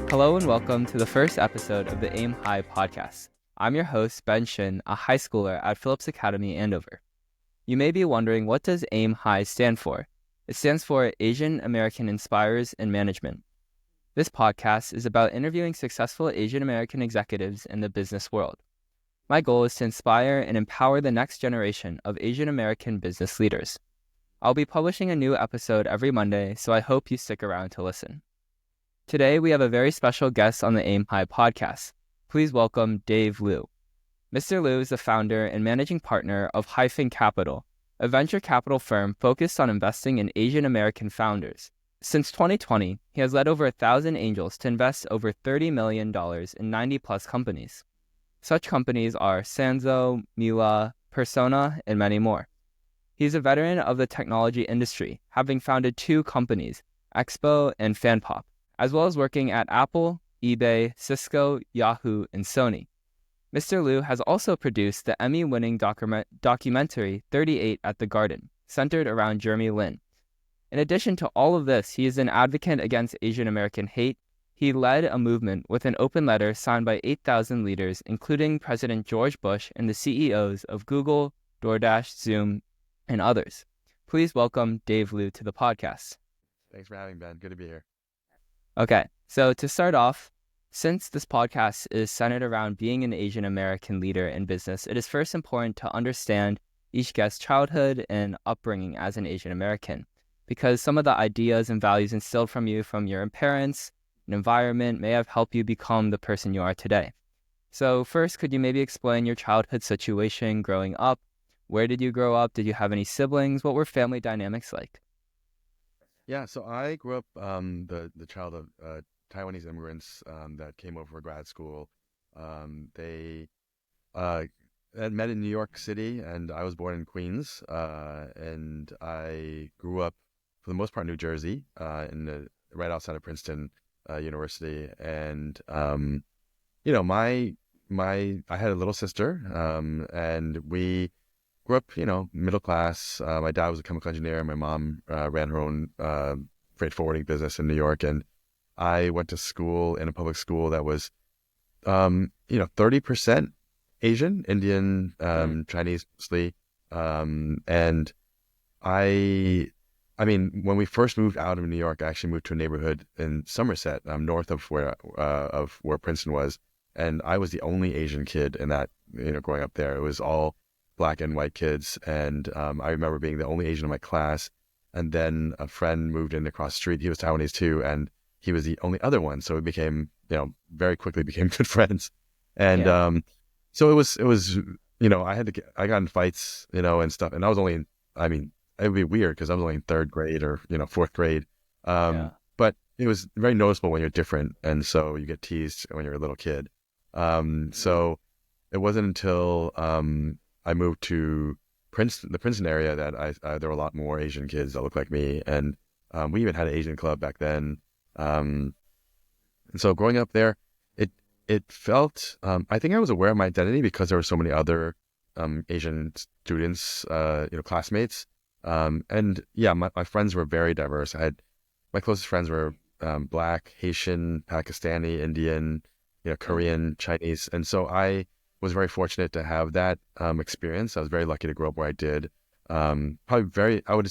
Hello and welcome to the first episode of the Aim High podcast. I'm your host, Ben Shin, a high schooler at Phillips Academy, Andover. You may be wondering, what does Aim High stand for? It stands for Asian American Inspirers in Management. This podcast is about interviewing successful Asian American executives in the business world. My goal is to inspire and empower the next generation of Asian American business leaders. I'll be publishing a new episode every Monday, so I hope you stick around to listen. Today, we have a very special guest on the Aim High podcast. Please welcome Dave Liu. Mr. Liu is the founder and managing partner of Hyphen Capital, a venture capital firm focused on investing in Asian American founders. Since 2020, he has led over 1,000 angels to invest over $30 million in 90-plus companies. Such companies are Sanzo, MiLa, Persona, and many more. He's a veteran of the technology industry, having founded 2 companies, Expo and FanPop, as well as working at Apple, eBay, Cisco, Yahoo, and Sony. Mr. Liu has also produced the Emmy-winning documentary 38 at the Garden, centered around Jeremy Lin. In addition to all of this, he is an advocate against Asian American hate. He led a movement with an open letter signed by 8,000 leaders, including President George Bush and the CEOs of Google, DoorDash, Zoom, and others. Please welcome Dave Liu to the podcast. Thanks for having me, Ben. Good to be here. Okay, so to start off, since this podcast is centered around being an Asian American leader in business, it is first important to understand each guest's childhood and upbringing as an Asian American, because some of the ideas and values instilled from you from your parents and environment may have helped you become the person you are today. So first, could you maybe explain your childhood situation growing up? Where did you grow up? Did you have any siblings? What were family dynamics like? Yeah, so I grew up the child of Taiwanese immigrants that came over for grad school. They had met in New York City, and I was born in Queens. And I grew up, for the most part, in New Jersey, right outside of Princeton University. And I had a little sister, and we grew up, middle class. My dad was a chemical engineer, and my mom ran her own freight forwarding business in New York. And I went to school in a public school that was, 30% Asian, Indian, Chinese, mostly. And when we first moved out of New York, I actually moved to a neighborhood in Somerset, north of where Princeton was. And I was the only Asian kid in that, growing up there. It was all Black and white kids, and I remember being the only Asian in my class. And then a friend moved in across the street. He was Taiwanese too, and he was the only other one. So we became, very quickly became good friends. And so it was, I got in fights, and stuff. And I was only it would be weird because I was only in 3rd grade or 4th grade. But it was very noticeable when you're different, and so you get teased when you're a little kid. So it wasn't until I moved to the Princeton area that there were a lot more Asian kids that looked like me, and we even had an Asian club back then. And so growing up there, it felt, I think I was aware of my identity because there were so many other Asian students, classmates. And yeah, my friends were very diverse. My closest friends were Black, Haitian, Pakistani, Indian, Korean, Chinese, and so I was very fortunate to have that experience. I was very lucky to grow up where I did. I wouldn't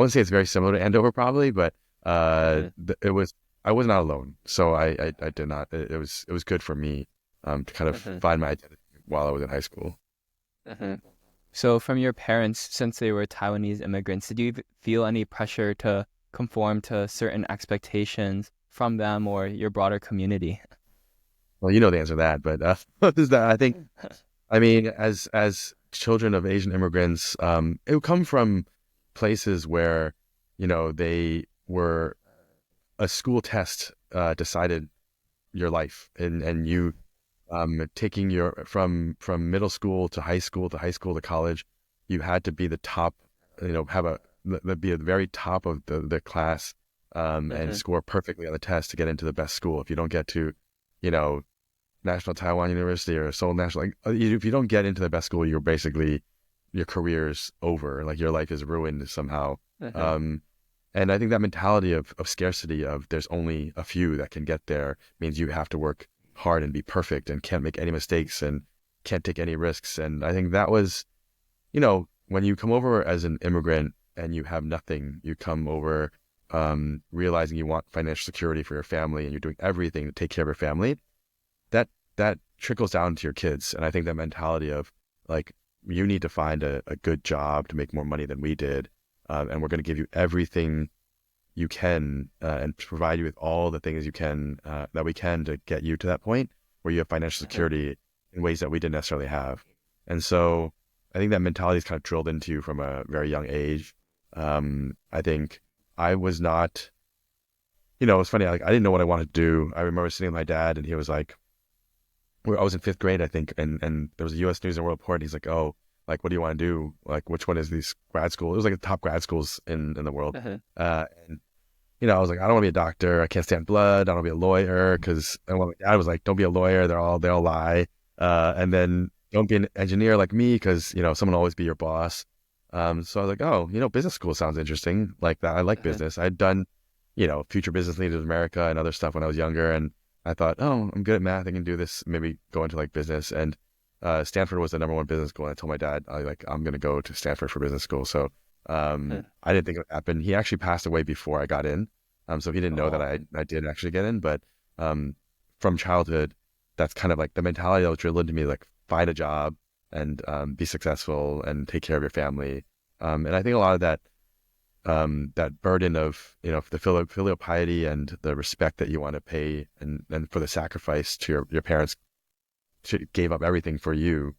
say it's very similar to Andover probably, but I was not alone. So I did not, it was good for me to kind of find my identity while I was in high school. So from your parents, since they were Taiwanese immigrants, did you feel any pressure to conform to certain expectations from them or your broader community? Well, you know the answer to that, but is that I think, as children of Asian immigrants, it would come from places where, they were a school test decided your life, and you taking from middle school to high school to college, you had to be the top, be at the very top of the class, and score perfectly on the test to get into the best school. If you don't get to, National Taiwan University or Seoul National, if you don't get into the best school, you're basically, your career's over. Like your life is ruined somehow. And I think that mentality of scarcity, of there's only a few that can get there, means you have to work hard and be perfect and can't make any mistakes and can't take any risks. And I think that was, when you come over as an immigrant and you have nothing, you come over realizing you want financial security for your family and you're doing everything to take care of your family, that trickles down to your kids. And I think that mentality of like, you need to find a good job to make more money than we did. And we're going to give you everything you can and provide you with all the things you can, that we can, to get you to that point where you have financial security in ways that we didn't necessarily have. And so I think that mentality is kind of drilled into you from a very young age. I think I was not, it's funny. Like, I didn't know what I wanted to do. I remember sitting with my dad and he was like, I was in 5th grade, I think. And there was a U.S. News and World Report. And he's like, oh, like, what do you want to do? Like, which one is these grad school? It was like the top grad schools in the world. And, I was like, I don't want to be a doctor. I can't stand blood. I don't want to be a lawyer. Cause my dad was like, don't be a lawyer. They all lie. And then don't be an engineer like me. Cause someone will always be your boss. So I was like, oh, business school sounds interesting like that. I like business. I'd done, Future Business Leaders of America and other stuff when I was younger. And I thought, oh, I'm good at math. I can do this, maybe go into like business. And Stanford was the #1 business school. And I told my dad, I'm going to go to Stanford for business school. So I didn't think it would happen. He actually passed away before I got in. So he didn't know that I did actually get in. But from childhood, that's kind of like the mentality that was drilled into me, like find a job and be successful and take care of your family. And I think a lot of that, that burden of, the filial piety and the respect that you want to pay and for the sacrifice to your parents gave up everything for you.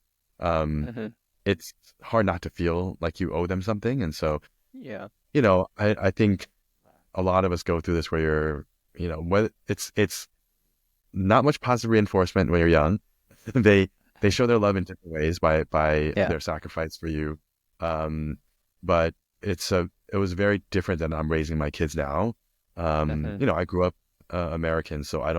It's hard not to feel like you owe them something. And so, I think a lot of us go through this where whether it's not much positive reinforcement when you're young. They show their love in different ways by their sacrifice for you. But it was very different than I'm raising my kids now. I grew up American, so I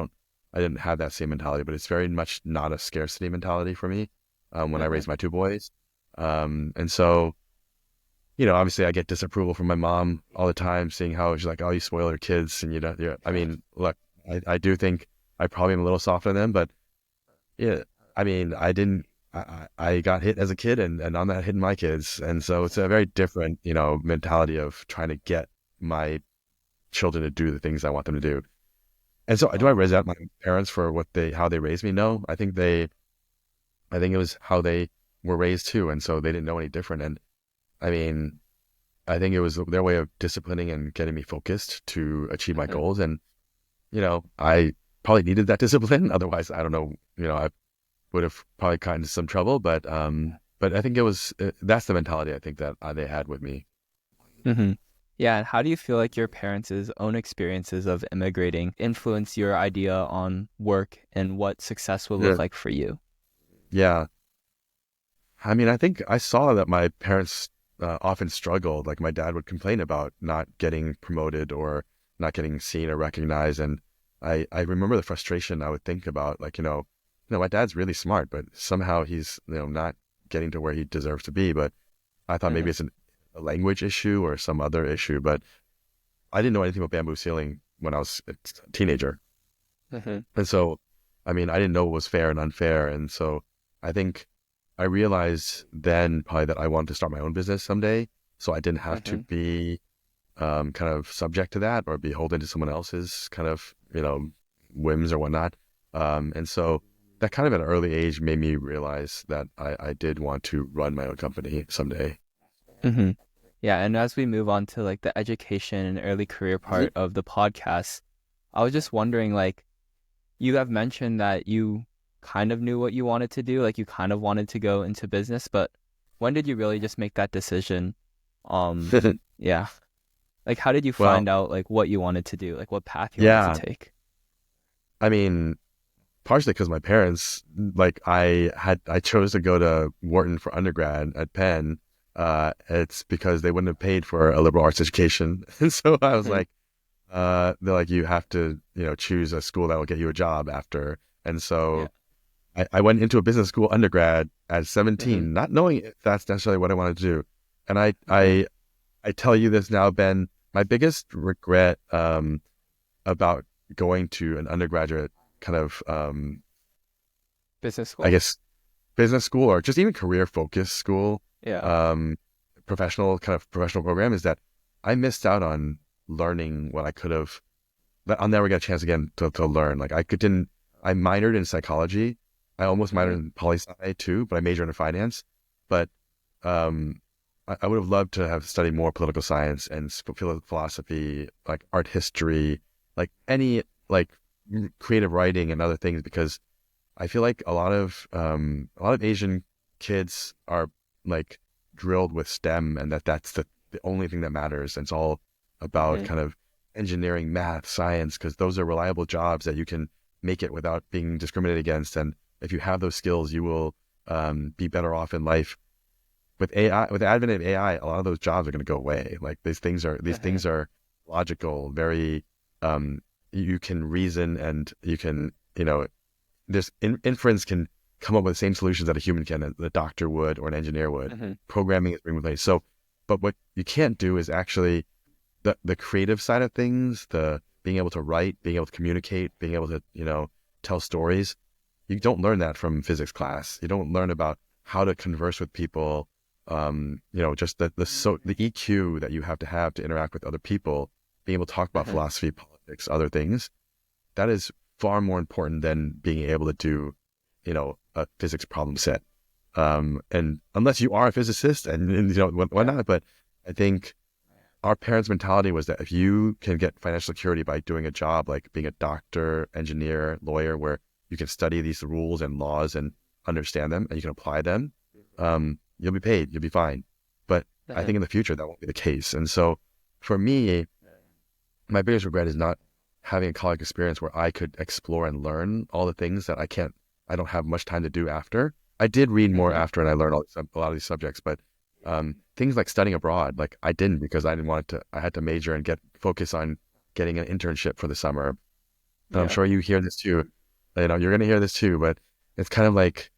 didn't have that same mentality, but it's very much not a scarcity mentality for me when I raised my 2 boys. And so, obviously I get disapproval from my mom all the time, seeing how she's like, oh, you spoil your kids. And I mean, look, I do think I probably am a little soft on them, but yeah, I mean, I got hit as a kid and I'm not hitting my kids. And so it's a very different, mentality of trying to get my children to do the things I want them to do. And so do I resent my parents for how they raised me? No, I think it was how they were raised too. And so they didn't know any different. And I mean, I think it was their way of disciplining and getting me focused to achieve my goals. And, I probably needed that discipline. Otherwise, I don't know, I would have probably gotten into some trouble. But I think that's the mentality I think that they had with me. Yeah, and how do you feel like your parents' own experiences of immigrating influence your idea on work and what success will look like for you? Yeah. I mean, I think I saw that my parents often struggled. Like my dad would complain about not getting promoted or not getting seen or recognized. And I remember the frustration I would think about, like, my dad's really smart, but somehow he's, not getting to where he deserves to be. But I thought maybe it's a language issue or some other issue, but I didn't know anything about bamboo ceiling when I was a teenager. And so, I mean, I didn't know what was fair and unfair. And so I think I realized then probably that I wanted to start my own business someday. So I didn't have to be kind of subject to that or beholden to someone else's kind of, whims or whatnot. And so that kind of at an early age made me realize that I did want to run my own company someday. Yeah, and as we move on to like the education and early career part of the podcast, I was just wondering, like, you have mentioned that you kind of knew what you wanted to do, like you kind of wanted to go into business, but when did you really just make that decision? Yeah. Like, how did you find out like what you wanted to do, like what path you wanted to take? I mean, partially because my parents, like I chose to go to Wharton for undergrad at Penn. It's because they wouldn't have paid for a liberal arts education. And so I was like, they're like, you have to, choose a school that will get you a job after. And so I went into a business school undergrad at 17, not knowing if that's necessarily what I wanted to do. And I tell you this now, Ben, my biggest regret about going to an undergraduate kind of Business school? I guess business school or just even career focused school, Yeah. um, professional program is that I missed out on learning what I could have. That I'll never get a chance again to learn. Like didn't. I minored in psychology. I almost minored in poli-sci too, but I majored in finance. But um, I would have loved to have studied more political science and philosophy, like art history, like any like creative writing and other things, because I feel like a lot of Asian kids are like drilled with STEM, and that's the only thing that matters. And it's all about kind of engineering, math, science, because those are reliable jobs that you can make it without being discriminated against. And if you have those skills, you will be better off in life. With AI, with the advent of AI, a lot of those jobs are going to go away. Like these things are logical, very you can reason, and you can, this inference can come up with the same solutions that a human can, a doctor would, or an engineer would. Programming is being replaced. So, but what you can't do is actually the creative side of things, the being able to write, being able to communicate, being able to, tell stories. You don't learn that from physics class. You don't learn about how to converse with people. Just the EQ that you have to interact with other people, being able to talk about philosophy, politics, other things. That is far more important than being able to do, a physics problem set. And unless you are a physicist and whatnot, but I think our parents' mentality was that if you can get financial security by doing a job like being a doctor, engineer, lawyer, where you can study these rules and laws and understand them and you can apply them, you'll be paid, you'll be fine. But I think in the future that won't be the case. And so for me, my biggest regret is not having a college experience where I could explore and learn all the things that I don't have much time to do after. I did read more after, and I learned a lot of these subjects, but things like studying abroad, like I didn't, because I didn't want to. I had to major and focus on getting an internship for the summer. And I'm sure you hear this too. You're going to hear this too, but it's kind of like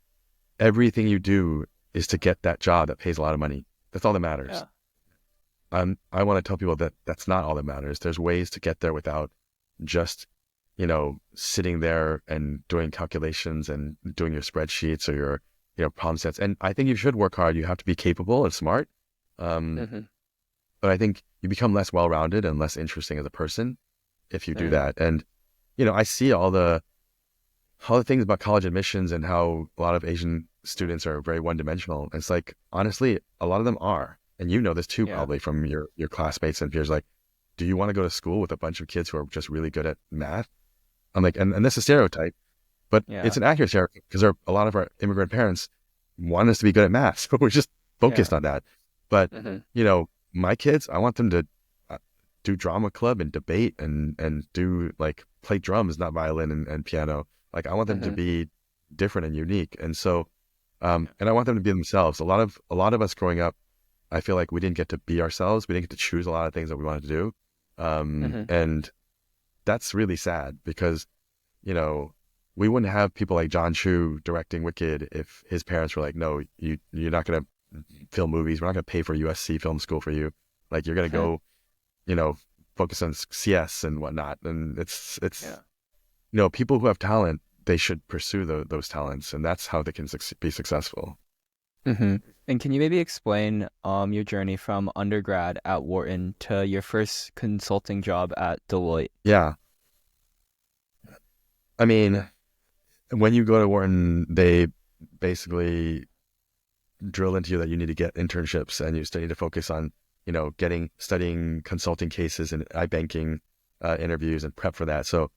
everything you do is to get that job that pays a lot of money. That's all that matters. I want to tell people that that's not all that matters. There's ways to get there without just, sitting there and doing calculations and doing your spreadsheets or your problem sets. And I think you should work hard. You have to be capable and smart. But I think you become less well-rounded and less interesting as a person if you do that. And, I see all the things about college admissions and how a lot of Asian students are very one-dimensional. It's like, honestly, a lot of them are. And you know this too, probably from your classmates and peers. Like, do you want to go to school with a bunch of kids who are just really good at math? I'm like, and that's a stereotype, but it's an accurate stereotype, because a lot of our immigrant parents want us to be good at math. So we're just focused on that. But, my kids, I want them to do drama club and debate and do like play drums, not violin and piano. Like I want them to be different and unique. And so, and I want them to be themselves. A lot of us growing up, I feel like we didn't get to be ourselves. We didn't get to choose a lot of things that we wanted to do. And that's really sad, because, we wouldn't have people like John Chu directing Wicked if his parents were like, no, you're not going to film movies. We're not going to pay for USC film school for you. Like you're going to go, focus on CS and whatnot. And it's people who have talent, they should pursue those talents, and that's how they can be successful. And can you maybe explain your journey from undergrad at Wharton to your first consulting job at Deloitte? Yeah. I mean, when you go to Wharton, they basically drill into you that you need to get internships, and you still need to focus on, studying consulting cases and iBanking interviews and prep for that. So,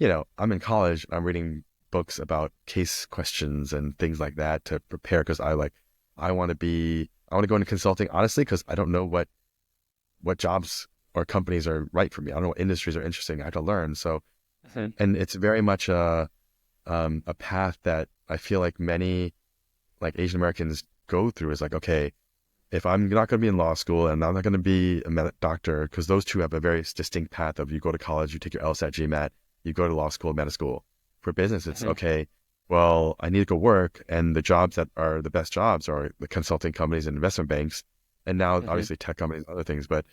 I'm in college, I'm reading books about case questions and things like that to prepare, because I want to go into consulting, honestly, because I don't know what jobs or companies are right for me. I don't know what industries are interesting. I have to learn. So, and it's very much a path that I feel like many like Asian Americans go through, is like, okay, if I'm not going to be in law school and I'm not going to be a doctor, because those two have a very distinct path of you go to college, you take your LSAT, GMAT, you go to law school, med school. For business, it's okay, well, I need to go work, and the jobs that are the best jobs are the consulting companies and investment banks, and now obviously tech companies, other things. But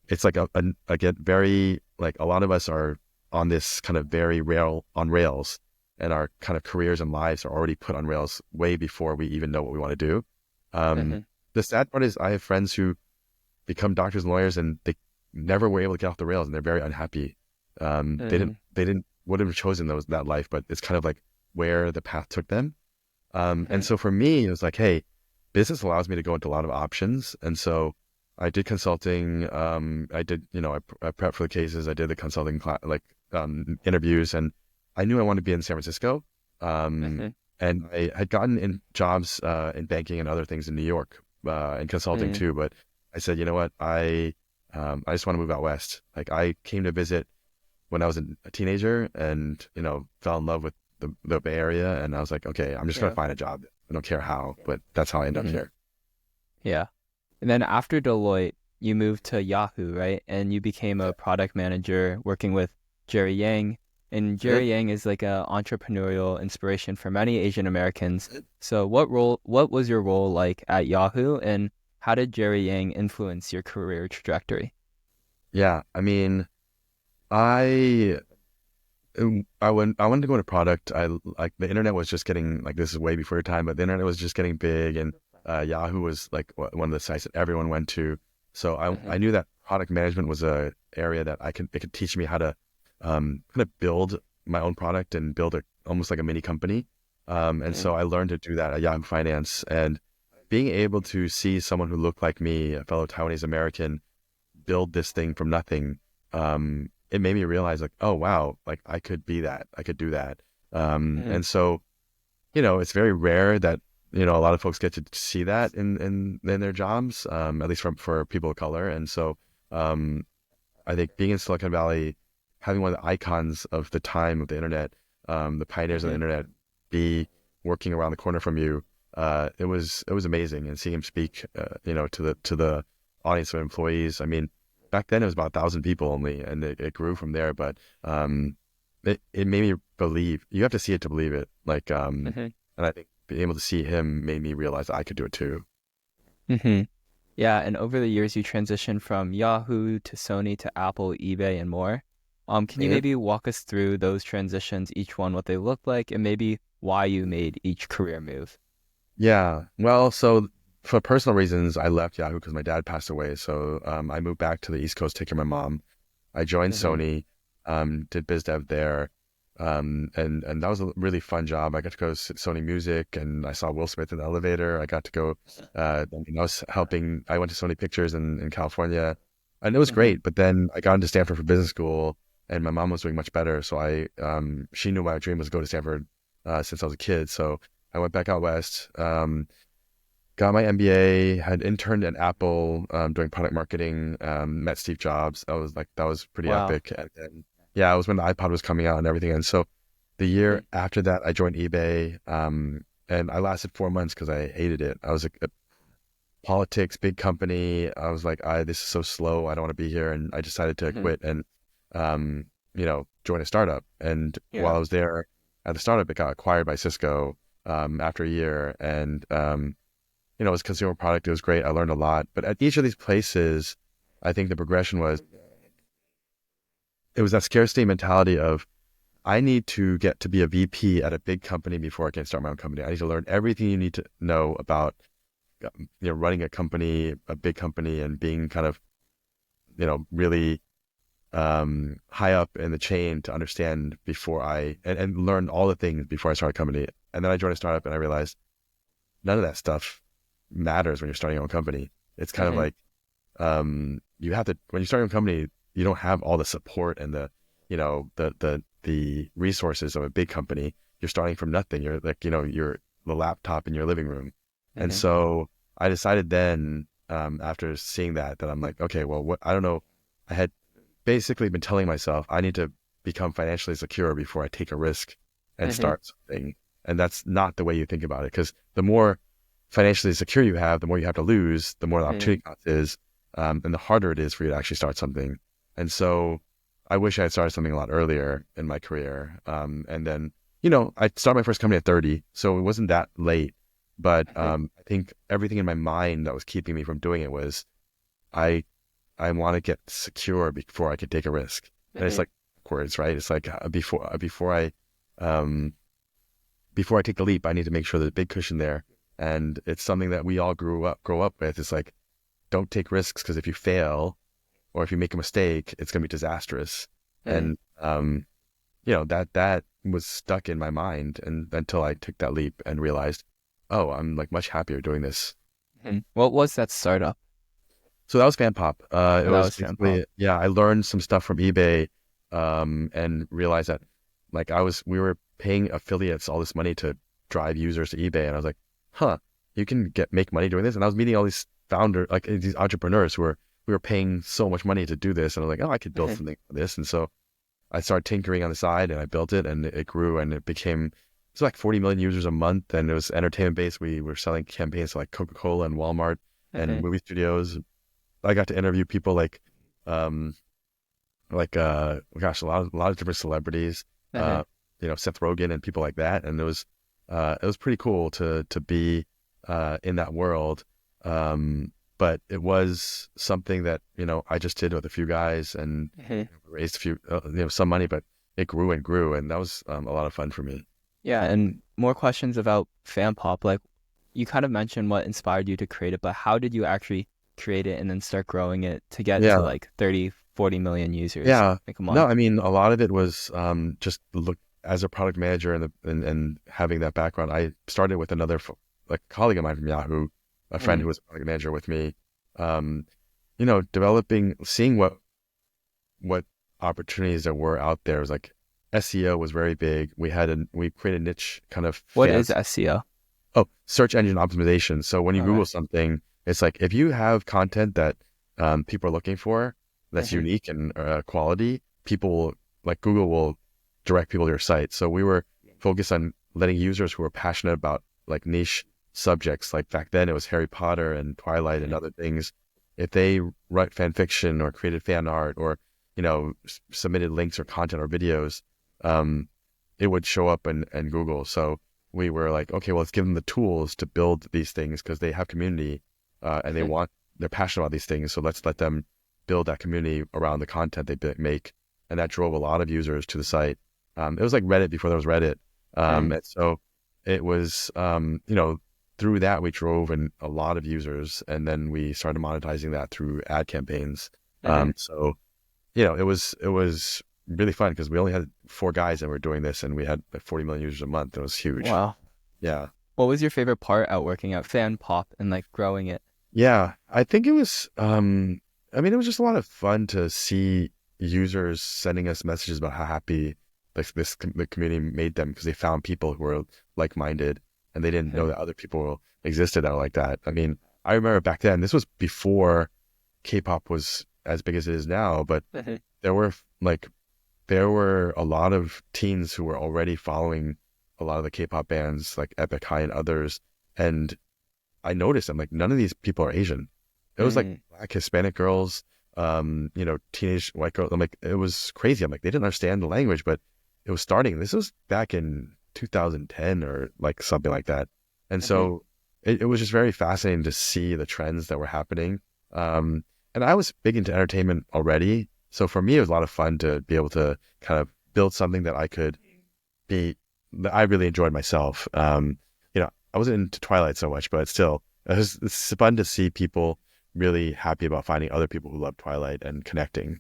it's like I get very, like, a lot of us are on this kind of very on rails, and our kind of careers and lives are already put on rails way before we even know what we want to do. Mm-hmm. The sad part is I have friends who become doctors and lawyers, and they never were able to get off the rails, and they're very unhappy. Mm-hmm. They didn't would have chosen that life, but it's kind of like where the path took them. And so for me, it was like, hey, business allows me to go into a lot of options. And so I did consulting. I did, I prepped for the cases. I did the consulting interviews, and I knew I wanted to be in San Francisco. Mm-hmm. And I had gotten in jobs in banking and other things in New York and consulting too. But I said, you know what, I just want to move out west. Like, I came to visit when I was a teenager, and fell in love with the Bay Area, and I was like, okay, I'm just gonna find a job. I don't care how, but that's how I ended up here. Yeah. And then after Deloitte, you moved to Yahoo, right? And you became a product manager working with Jerry Yang. And Jerry Yang is like a entrepreneurial inspiration for many Asian Americans. So what was your role like at Yahoo, and how did Jerry Yang influence your career trajectory? Yeah, I mean, I wanted to go into product. I like, the internet was just getting, like, this is way before your time, but the internet was just getting big, and Yahoo was like one of the sites that everyone went to. So I knew that product management was a area that it could teach me how to kind of build my own product and build almost like a mini company. And so I learned to do that at Yahoo Finance, and being able to see someone who looked like me, a fellow Taiwanese American, build this thing from nothing. It made me realize, like, oh wow, like, I could be that, I could do that. And so, it's very rare that, a lot of folks get to see that in their jobs, at least for people of color. And so, I think being in Silicon Valley, having one of the icons of the time of the internet, the pioneers of the internet, be working around the corner from you, it was amazing. And seeing him speak, to the audience of employees. I mean, back then it was about 1,000 people only, and it grew from there. But it made me believe. You have to see it to believe it. Like, and I think being able to see him made me realize I could do it too. Yeah, and over the years you transitioned from Yahoo to Sony to Apple, eBay, and more. Can you maybe walk us through those transitions, each one what they look like, and maybe why you made each career move? Yeah, well, so for personal reasons, I left Yahoo because my dad passed away. So I moved back to the East Coast to take care of my mom. I joined Sony, did biz dev there, and that was a really fun job. I got to go to Sony Music, and I saw Will Smith in the elevator. I got to go. I was helping. I went to Sony Pictures in California, and it was great. But then I got into Stanford for business school, and my mom was doing much better. So she knew my dream was to go to Stanford since I was a kid. So I went back out west. Got my MBA, had interned at Apple doing product marketing, met Steve Jobs. That was pretty epic. And then, it was when the iPod was coming out and everything. And so the year after that, I joined eBay, and I lasted 4 months because I hated it. I was a politics, big company. I was like, this is so slow. I don't want to be here. And I decided to quit and, join a startup. And while I was there at the startup, it got acquired by Cisco after a year. And, it was a consumer product. It was great. I learned a lot. But at each of these places, I think the progression was that scarcity mentality of, I need to get to be a VP at a big company before I can start my own company. I need to learn everything you need to know about, running a company, a big company, and being kind of, really high up in the chain to understand before and learn all the things before I start a company. And then I joined a startup, and I realized none of that stuff matters when you're starting your own company. It's kind of like, you have to, when you start your own company, you don't have all the support and the resources of a big company. You're starting from nothing. You're like, you're the laptop in your living room. And so I decided then, after seeing that I'm like, okay, well, I don't know. I had basically been telling myself I need to become financially secure before I take a risk and start something. And that's not the way you think about it, because the more financially secure you have, the more you have to lose, the more the opportunity cost is, and the harder it is for you to actually start something. And so I wish I had started something a lot earlier in my career. And then, I started my first company at 30, so it wasn't that late. But I think everything in my mind that was keeping me from doing it was, I I want to get secure before I could take a risk. And it's like backwards, right? It's like before I take the leap, I need to make sure there's a big cushion there. And it's something that we all grow up with. It's like, don't take risks, because if you fail or if you make a mistake, it's going to be disastrous. And, that was stuck in my mind, and until I took that leap and realized, oh, I'm like much happier doing this. What was that startup? So that was FanPop. It was FanPop. Yeah, I learned some stuff from eBay, and realized that like we were paying affiliates all this money to drive users to eBay. And I was like, you can make money doing this. And I was meeting all these like these entrepreneurs we were paying so much money to do this. And I was like, oh, I could build something for this. And so I started tinkering on the side, and I built it, and it grew, and it's like 40 million users a month. And it was entertainment based. We were selling campaigns to like Coca-Cola and Walmart and movie studios. I got to interview people like gosh, a lot of different celebrities, Seth Rogen and people like that. And it was pretty cool to be in that world. But it was something that, I just did with a few guys, and raised a few, some money, but it grew and grew. And that was a lot of fun for me. Yeah. And more questions about FanPop. Like, you kind of mentioned what inspired you to create it, but how did you actually create it and then start growing it to get to like 30, 40 million users? Like a month? No, I mean, a lot of it was just look as a product manager and having that background. I started with another colleague of mine from Yahoo, a friend who was a product manager with me, seeing what opportunities there were out there. It was like SEO was very big. We created a niche kind of. What is SEO? Oh, search engine optimization. So when you Google something, it's like, if you have content that people are looking for, that's unique and quality, Google will direct people to your site. So we were focused on letting users who were passionate about like niche subjects, like back then it was Harry Potter and Twilight and other things. If they write fan fiction or created fan art or, submitted links or content or videos, it would show up in Google. So we were like, okay, well, let's give them the tools to build these things, because they have community and they're passionate about these things. So let's let them build that community around the content they make. And that drove a lot of users to the site. It was like Reddit before there was Reddit. And so it was, through that we drove in a lot of users, and then we started monetizing that through ad campaigns. So, it was really fun, because we only had 4 guys and we were doing this, and we had like 40 million users a month. It was huge. Wow. Yeah. What was your favorite part out working at FanPop and like growing it? Yeah, I think it was, it was just a lot of fun to see users sending us messages about how happy the community made them, because they found people who were like-minded, and they didn't know that other people existed that were like that. I mean, I remember back then, this was before K-pop was as big as it is now, but there were a lot of teens who were already following a lot of the K-pop bands like Epic High and others. And I noticed, I'm like, none of these people are Asian. It was like Black Hispanic girls, teenage white girls. I'm like, it was crazy. I'm like, they didn't understand the language, but it was starting. This was back in 2010 or like something like that. And so it was just very fascinating to see the trends that were happening. And I was big into entertainment already. So for me, it was a lot of fun to be able to kind of build something that that I really enjoyed myself. I wasn't into Twilight so much, but still, it's fun to see people really happy about finding other people who love Twilight and connecting.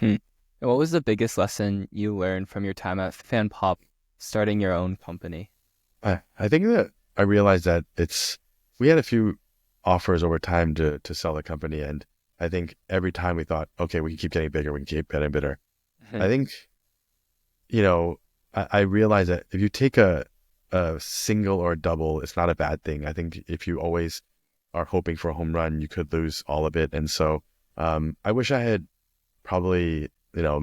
And what was the biggest lesson you learned from your time at FanPop, starting your own company? I think that I realized that we had a few offers over time to sell the company. And I think every time we thought, okay, we can keep getting bigger. We can keep getting bigger. I think, I realized that if you take a single or a double, it's not a bad thing. I think if you always are hoping for a home run, you could lose all of it. And so I wish I had probably,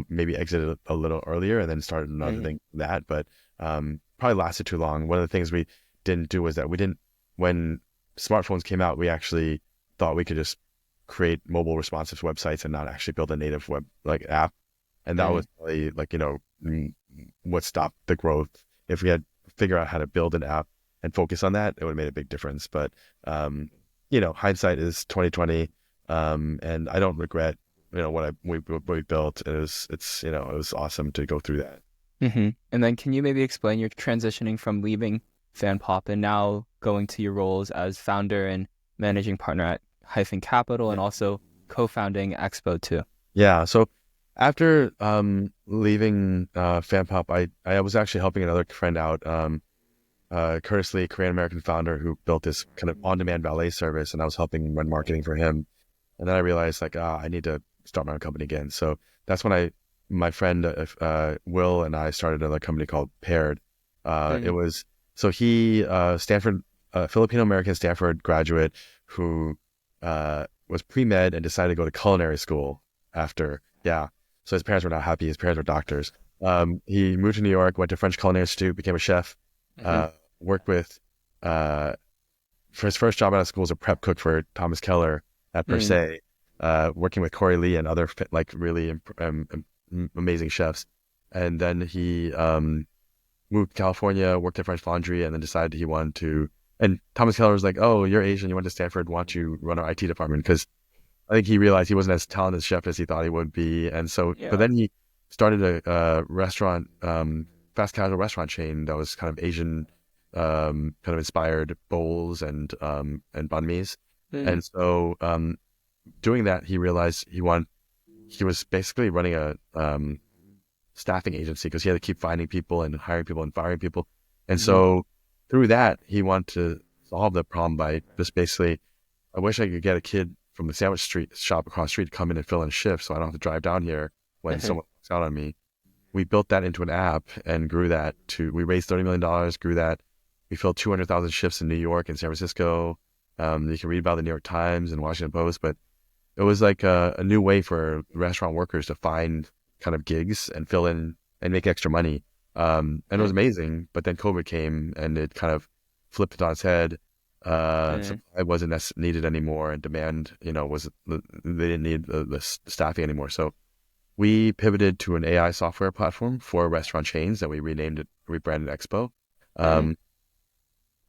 maybe exited a little earlier and then started another thing that, but probably lasted too long. One of the things we didn't do was that when smartphones came out, we actually thought we could just create mobile responsive websites and not actually build a native web app. And that was really what stopped the growth. If we had figured out how to build an app and focus on that, it would have made a big difference. But hindsight is 2020. And I don't regret what we built. It's it was awesome to go through that. And then can you maybe explain your transitioning from leaving FanPop and now going to your roles as founder and managing partner at Hyphen Capital and also co-founding Expo too? Yeah. So after leaving FanPop, I was actually helping another friend out, Curtis Lee, Korean American founder who built this kind of on-demand valet service, and I was helping run marketing for him. And then I realized I need to start my own company again. So that's when my friend Will and I started another company called Paired. It was he Stanford, Filipino American Stanford graduate who was pre-med and decided to go to culinary school after. Yeah. So his parents were not happy. His parents were doctors. He moved to New York, went to French Culinary Institute, became a chef, worked with, for his first job out of school as a prep cook for Thomas Keller at Per Se, working with Corey Lee and other really amazing chefs. And then he moved to California, worked at French Laundry, and then decided he wanted to. And Thomas Keller was like, "Oh, you're Asian. You went to Stanford. Why don't you run our IT department?" Because I think he realized he wasn't as talented a chef as he thought he would be. And so, but then he started a restaurant, fast casual restaurant chain that was kind of Asian, kind of inspired bowls and banh mi's. And so, doing that, he realized he was basically running a staffing agency because he had to keep finding people and hiring people and firing people. And so through that, he wanted to solve the problem by just basically, I wish I could get a kid from the sandwich shop across the street to come in and fill in a shift so I don't have to drive down here when someone walks out on me. We built that into an app and grew that we raised $30 million, grew that. We filled 200,000 shifts in New York and San Francisco. You can read about the New York Times and Washington Post, but it was like a new way for restaurant workers to find kind of gigs and fill in and make extra money. And it was amazing, but then COVID came and it kind of flipped it on its head. Supply wasn't needed anymore, and demand, they didn't need the staffing anymore. So we pivoted to an AI software platform for restaurant chains that we rebranded Expo.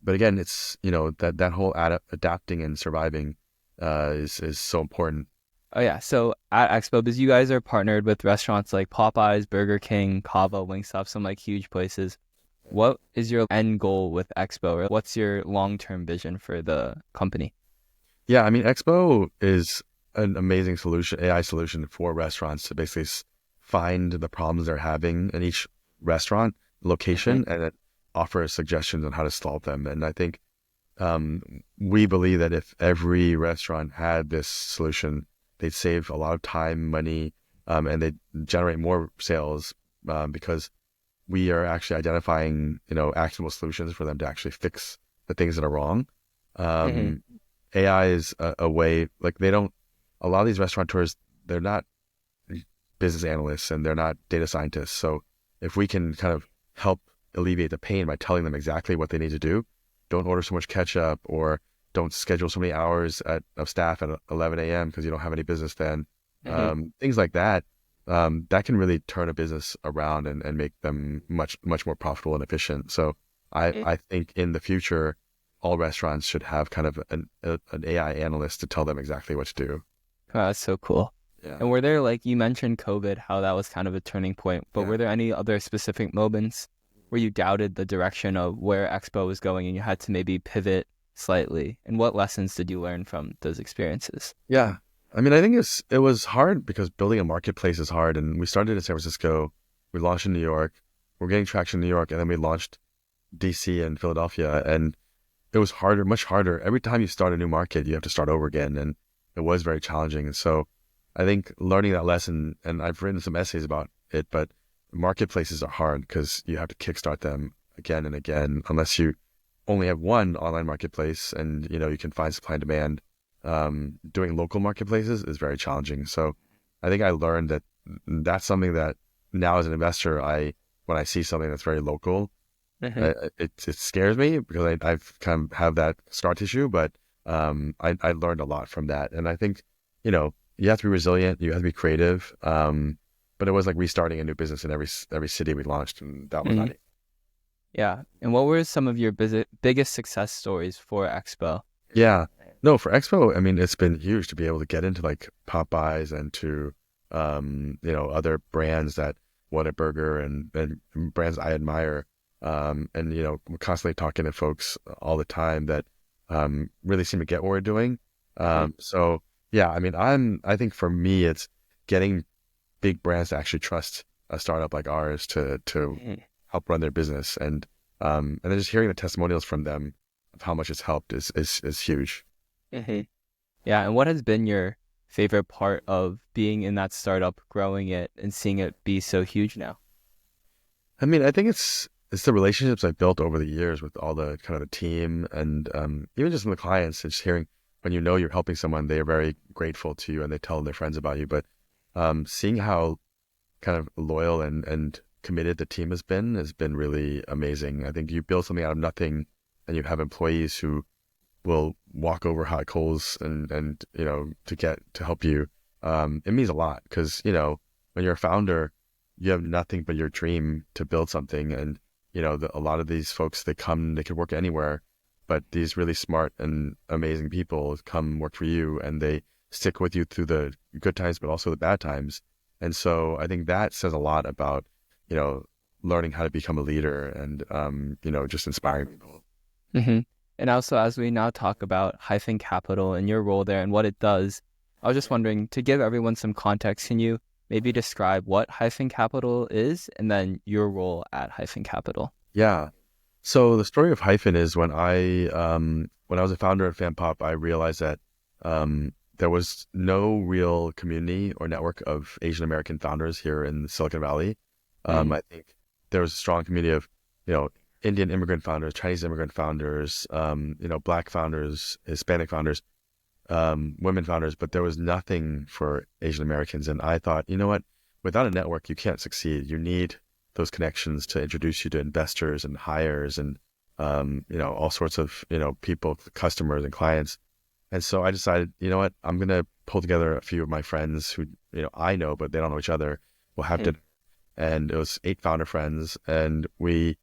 But again, it's, that whole adapting and surviving is so important. Oh yeah. So at Expo, because you guys are partnered with restaurants like Popeyes, Burger King, CAVA, Wingstop, some huge places. What is your end goal with Expo? Or what's your long-term vision for the company? Yeah, I mean, Expo is an amazing solution, AI solution for restaurants to basically find the problems they're having in each restaurant location and then offer suggestions on how to solve them. And I think we believe that if every restaurant had this solution, they'd save a lot of time, money, and they'd generate more sales because we are actually identifying, actionable solutions for them to actually fix the things that are wrong. AI is a way, a lot of these restaurateurs, they're not business analysts and they're not data scientists. So if we can kind of help alleviate the pain by telling them exactly what they need to do, don't order so much ketchup, or don't schedule so many hours of staff at 11 a.m. because you don't have any business then. Things like that, that can really turn a business around and make them much, much more profitable and efficient. So I think in the future, all restaurants should have kind of an AI analyst to tell them exactly what to do. Oh, that's so cool. Yeah. And were there, you mentioned COVID, how that was kind of a turning point, but were there any other specific moments where you doubted the direction of where Expo was going and you had to maybe pivot slightly? And what lessons did you learn from those experiences? Yeah. I mean, I think it was hard because building a marketplace is hard. And we started in San Francisco, we launched in New York, we're getting traction in New York, and then we launched DC and Philadelphia. And it was harder, much harder. Every time you start a new market, you have to start over again. And it was very challenging. And so I think learning that lesson, and I've written some essays about it, but marketplaces are hard because you have to kickstart them again and again, unless you only have one online marketplace and, you can find supply and demand. Doing local marketplaces is very challenging. So I think I learned that that's something that now as an investor, when I see something that's very local, it scares me because I've kind of have that scar tissue, but I learned a lot from that. And I think, you have to be resilient, you have to be creative. But it was like restarting a new business in every city we launched, and that was not it. Yeah. And what were some of your biggest success stories for Expo? Yeah. No, for Expo, I mean, it's been huge to be able to get into like Popeyes and to, other brands that Whataburger and brands I admire. And, we're constantly talking to folks all the time that really seem to get what we're doing. So yeah, I mean, I think for me, it's getting big brands to actually trust a startup like ours to help run their business. And then just hearing the testimonials from them of how much it's helped is huge. Yeah, and what has been your favorite part of being in that startup, growing it, and seeing it be so huge now? I mean, I think it's the relationships I've built over the years with all the kind of the team and even just from the clients, and just hearing when you're helping someone, they are very grateful to you and they tell their friends about you. But seeing how kind of loyal and committed the team has been really amazing. I think you build something out of nothing and you have employees who will walk over hot coals and to help you. It means a lot because, when you're a founder, you have nothing but your dream to build something. And, a lot of these folks, they could work anywhere, but these really smart and amazing people come work for you and they stick with you through the good times, but also the bad times. And so I think that says a lot about, learning how to become a leader and, just inspiring people. And also, as we now talk about Hyphen Capital and your role there and what it does, I was just wondering, to give everyone some context, can you maybe describe what Hyphen Capital is and then your role at Hyphen Capital? Yeah. So the story of Hyphen is when I was a founder at FanPop, I realized that there was no real community or network of Asian American founders here in Silicon Valley. I think there was a strong community of, Indian immigrant founders, Chinese immigrant founders, Black founders, Hispanic founders, women founders, but there was nothing for Asian Americans. And I thought, you know what, without a network, you can't succeed. You need those connections to introduce you to investors and hires and, all sorts of, people, customers and clients. And so I decided, you know what, I'm going to pull together a few of my friends who, I know, but they don't know each other. We'll have dinner. And it was 8 founder friends. And we,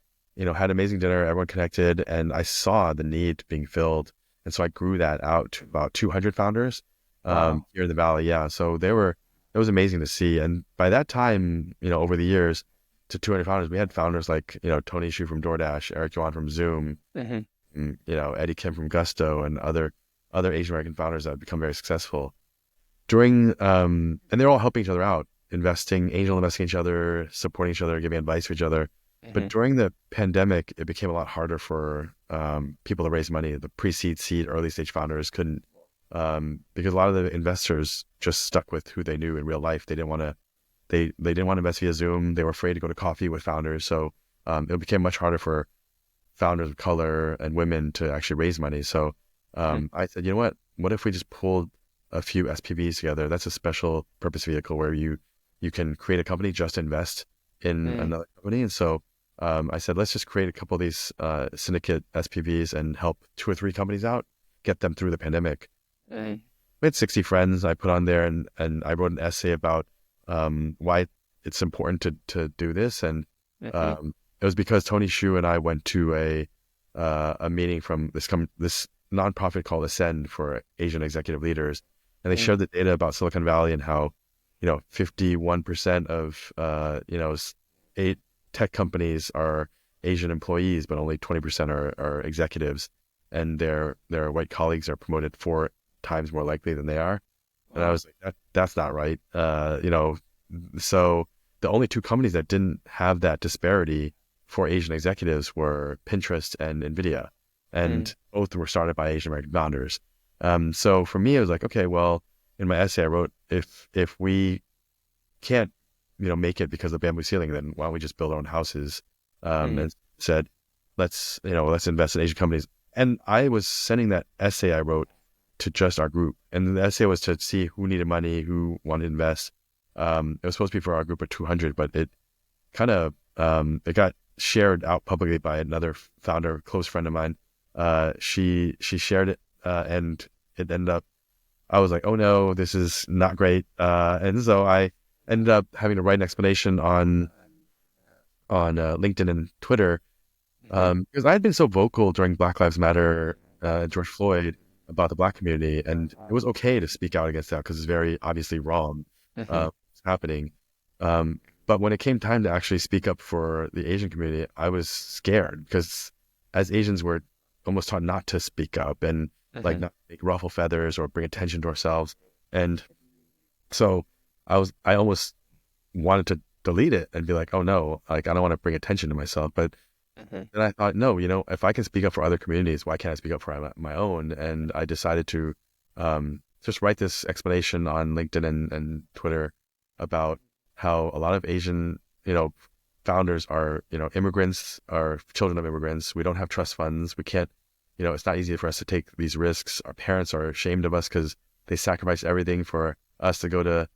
had amazing dinner, everyone connected. And I saw the need being filled. And so I grew that out to about 200 founders here in the Valley. Yeah. So it was amazing to see. And by that time, over the years to 200 founders, we had founders like, Tony Xu from DoorDash, Eric Yuan from Zoom, and, Eddie Kim from Gusto and other Asian American founders that have become very successful and they're all helping each other out, investing each other, supporting each other, giving advice to each other. But during the pandemic, it became a lot harder for people to raise money. The pre-seed, seed, early stage founders couldn't, because a lot of the investors just stuck with who they knew in real life. They didn't want to, they didn't want to invest via Zoom. They were afraid to go to coffee with founders. So it became much harder for founders of color and women to actually raise money. So I said, you know what if we just pulled a few SPVs together? That's a special purpose vehicle where you can create a company, just invest in another company. And so I said, let's just create a couple of these syndicate SPVs and help 2 or 3 companies out, get them through the pandemic. We had 60 friends I put on there, and I wrote an essay about why it's important to do this. And it was because Tony Xu and I went to a meeting from this nonprofit called Ascend for Asian executive leaders. And they showed the data about Silicon Valley and how, 51% of, 8 tech companies are Asian employees, but only 20% are executives, and their white colleagues are promoted 4 times more likely than they are. And I was like, that's not right. So the only 2 companies that didn't have that disparity for Asian executives were Pinterest and NVIDIA, and both were started by Asian American founders. So for me, it was like, okay, well, in my essay, I wrote, if we can't, make it because of the bamboo ceiling, then why don't we just build our own houses? And said, let's invest in Asian companies. And I was sending that essay I wrote to just our group. And the essay was to see who needed money, who wanted to invest. It was supposed to be for our group of 200, but it kind of, it got shared out publicly by another founder, close friend of mine. She shared it, and it ended up, I was like, oh no, this is not great. And so I ended up having to write an explanation on LinkedIn and Twitter, because I had been so vocal during Black Lives Matter, George Floyd, about the Black community, and it was okay to speak out against that because it's very obviously wrong, it's happening. But when it came time to actually speak up for the Asian community, I was scared because as Asians, we're almost taught not to speak up and like not make ruffle feathers or bring attention to ourselves. And so I almost wanted to delete it and be like, oh no, like I don't want to bring attention to myself. But then I thought, no, if I can speak up for other communities, why can't I speak up for my own? And I decided to just write this explanation on LinkedIn and Twitter about how a lot of Asian, founders are, immigrants, are children of immigrants. We don't have trust funds. We can't, it's not easy for us to take these risks. Our parents are ashamed of us because they sacrificed everything for us to go to,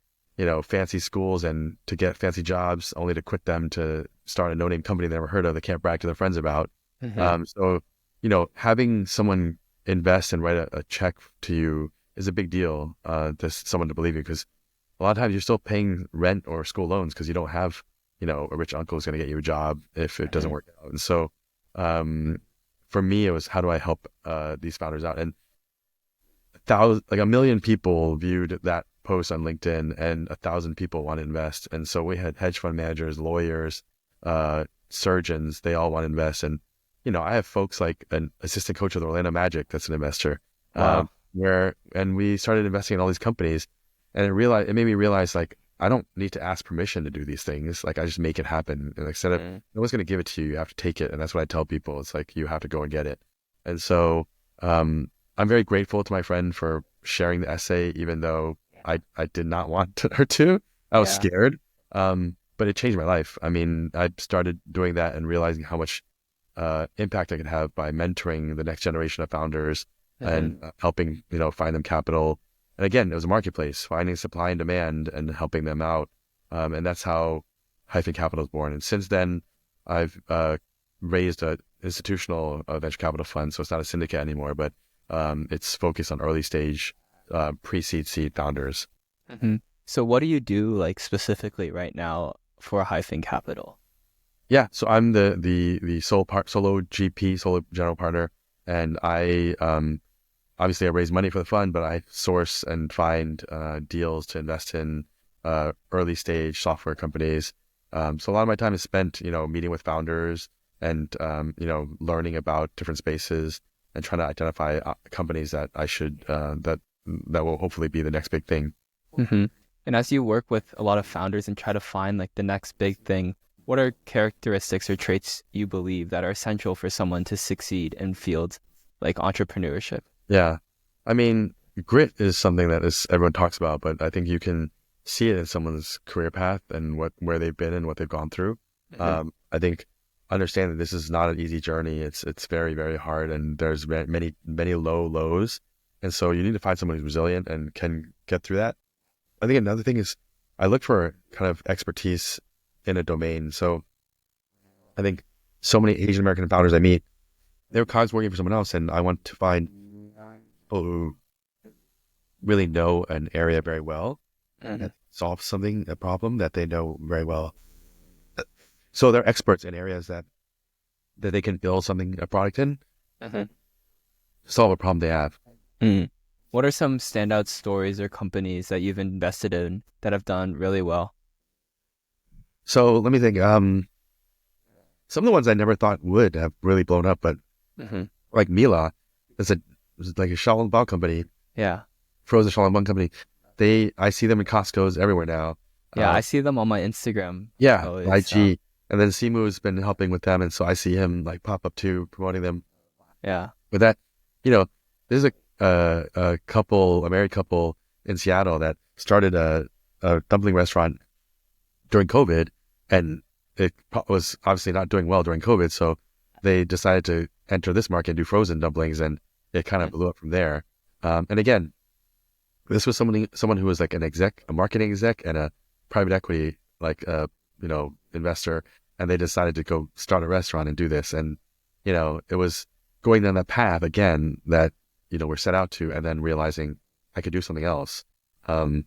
fancy schools and to get fancy jobs, only to quit them to start a no-name company they never heard of, they can't brag to their friends about. So, having someone invest and write a check to you is a big deal to someone to believe you, because a lot of times you're still paying rent or school loans because you don't have, a rich uncle who's going to get you a job if it doesn't work out. And so for me, it was, how do I help these founders out? And a million people viewed that post on LinkedIn and 1,000 people want to invest. And so we had hedge fund managers, lawyers, surgeons, they all want to invest. And, I have folks like an assistant coach of the Orlando Magic that's an investor. Wow. And we started investing in all these companies, and it made me realize, like, I don't need to ask permission to do these things. Like, I just make it happen. And instead of, no one's going to give it to you, you have to take it. And that's what I tell people. It's like, you have to go and get it. And so, I'm very grateful to my friend for sharing the essay, even though I did not want her to. I was scared. But it changed my life. I mean, I started doing that and realizing how much impact I could have by mentoring the next generation of founders and helping, find them capital. And again, it was a marketplace, finding supply and demand and helping them out. And that's how Hyphen Capital was born. And since then, I've raised an institutional venture capital fund. So it's not a syndicate anymore, but it's focused on early stage pre-seed seed founders. So what do you do, like, specifically right now for Hyphen Capital? Yeah, so I'm the solo GP, solo general partner, and I obviously I raise money for the fund, but I source and find deals to invest in early stage software companies. So a lot of my time is spent, meeting with founders and learning about different spaces and trying to identify companies that I should that will hopefully be the next big thing. And as you work with a lot of founders and try to find, like, the next big thing, what are characteristics or traits you believe that are essential for someone to succeed in fields like entrepreneurship? Yeah, I mean, grit is something that everyone talks about, but I think you can see it in someone's career path and where they've been and what they've gone through. I think understand that this is not an easy journey. It's very, very hard, and there's many, many low lows. And so you need to find someone who's resilient and can get through that. I think another thing is I look for kind of expertise in a domain. So I think so many Asian American founders I meet, they're constantly working for someone else, and I want to find people who really know an area very well and solve a problem that they know very well. So they're experts in areas that they can build a product in, solve a problem they have. What are some standout stories or companies that you've invested in that have done really well? So let me think. Some of the ones I never thought would have really blown up, but like MiLa, it's like a Xiaolongbao company. Yeah. Frozen Xiaolongbao company. I see them in Costco's everywhere now. Yeah, I see them on my Instagram. Yeah, IG. And then Simu's been helping with them, and so I see him like pop up too, promoting them. Yeah. But that, there's a couple, a married couple in Seattle that started a dumpling restaurant during COVID, and it was obviously not doing well during COVID, so they decided to enter this market and do frozen dumplings, and it kind of blew up from there. And again, this was someone who was like a marketing exec and a private equity investor, and they decided to go start a restaurant and do this. And it was going down that path again that we're set out to, and then realizing I could do something else. But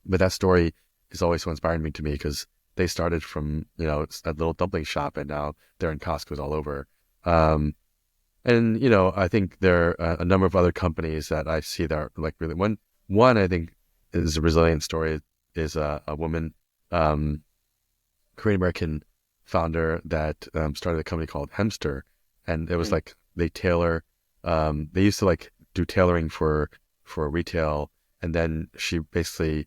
that story is always so inspiring to me because they started from a little dumpling shop, and now they're in Costco's all over. And, I think there are a number of other companies that I see that are like really one I think is a resilient story is a woman, um, Korean American founder that started a company called Hemster. And it was like they used to like do tailoring for retail. And then she basically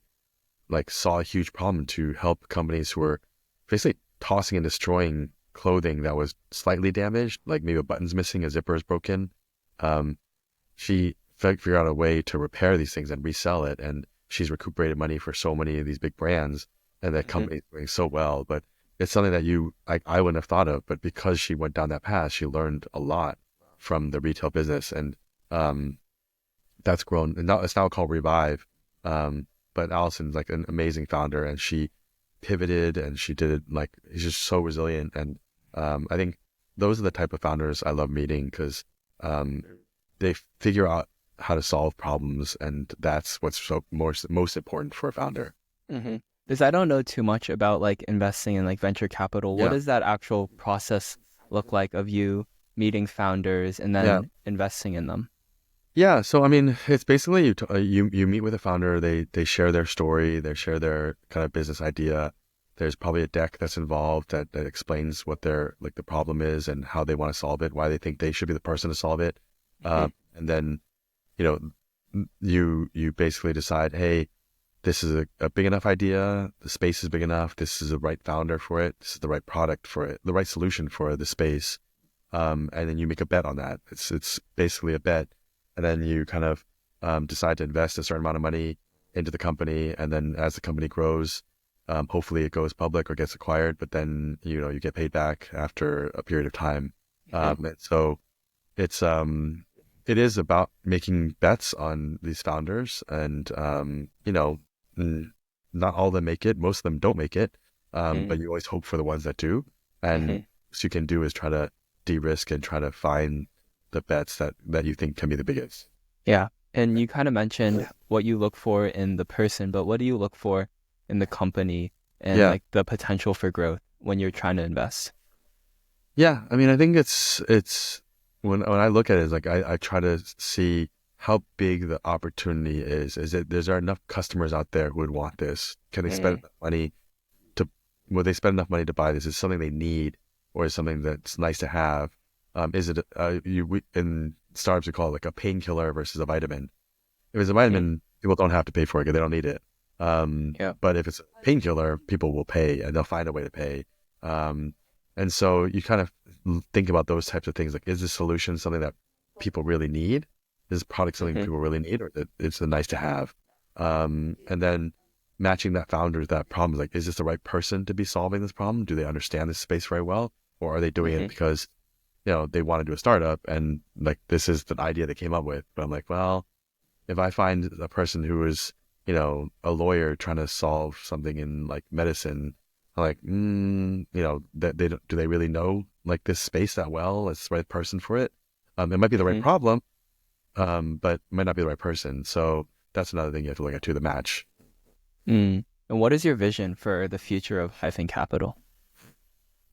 like saw a huge problem to help companies who were basically tossing and destroying clothing that was slightly damaged, like maybe a button's missing, a zipper is broken. Um, she figured out a way to repair these things and resell it, and she's recuperated money for so many of these big brands, and that company's doing so well. But it's something that I wouldn't have thought of, but because she went down that path, she learned a lot from the retail business, and that's grown. And now it's now called Revive. But Allison's like an amazing founder, and she pivoted and she did it like he's just so resilient. And I think those are the type of founders I love meeting because they figure out how to solve problems, and that's what's so most important for a founder. Because I don't know too much about like investing in like venture capital. What Yeah. does that actual process look like of you meeting founders and Yeah. then investing in them? Yeah. So, I mean, it's basically you meet with a founder, they share their story, they share their kind of business idea. There's probably a deck that's involved that explains what their like the problem is and how they want to solve it, why they think they should be the person to solve it. And then, you know, you basically decide, hey, this is a big enough idea. The space is big enough. This is the right founder for it. This is the right product for it, the right solution for the space. And then you make a bet on that. It's basically a bet. And then you kind of decide to invest a certain amount of money into the company. And then as the company grows, hopefully it goes public or gets acquired, but then, you get paid back after a period of time. And so it is about making bets on these founders and, not all of them make it. Most of them don't make it. But you always hope for the ones that do. And what you can do is try to de-risk and try to find the bets that you think can be the biggest. Yeah. And you kind of mentioned what you look for in the person, but what do you look for in the company and like the potential for growth when you're trying to invest? Yeah. I mean, I think it's when I look at it, it's like I try to see how big the opportunity is. Is there enough customers out there who would want this? Can they spend enough money will they spend enough money to buy this? Is it something they need or is it something that's nice to have? Is it in startups we call it like a painkiller versus a vitamin. If it's a vitamin, people don't have to pay for it because they don't need it. But if it's a painkiller, people will pay and they'll find a way to pay. And so you kind of think about those types of things. Like, is this solution something that people really need? Is this product something people really need, or it's a nice to have? And then matching that founder to that problem is like, is this the right person to be solving this problem? Do they understand this space very well? Or are they doing it because, they want to do a startup and like, this is the idea they came up with. But I'm like, well, if I find a person who is, a lawyer trying to solve something in like medicine, I'm like, that do they really know like this space that well? It's the right person for it. It might be the right problem, but it might not be the right person. So that's another thing you have to look at too, the match. And what is your vision for the future of Hyphen Capital?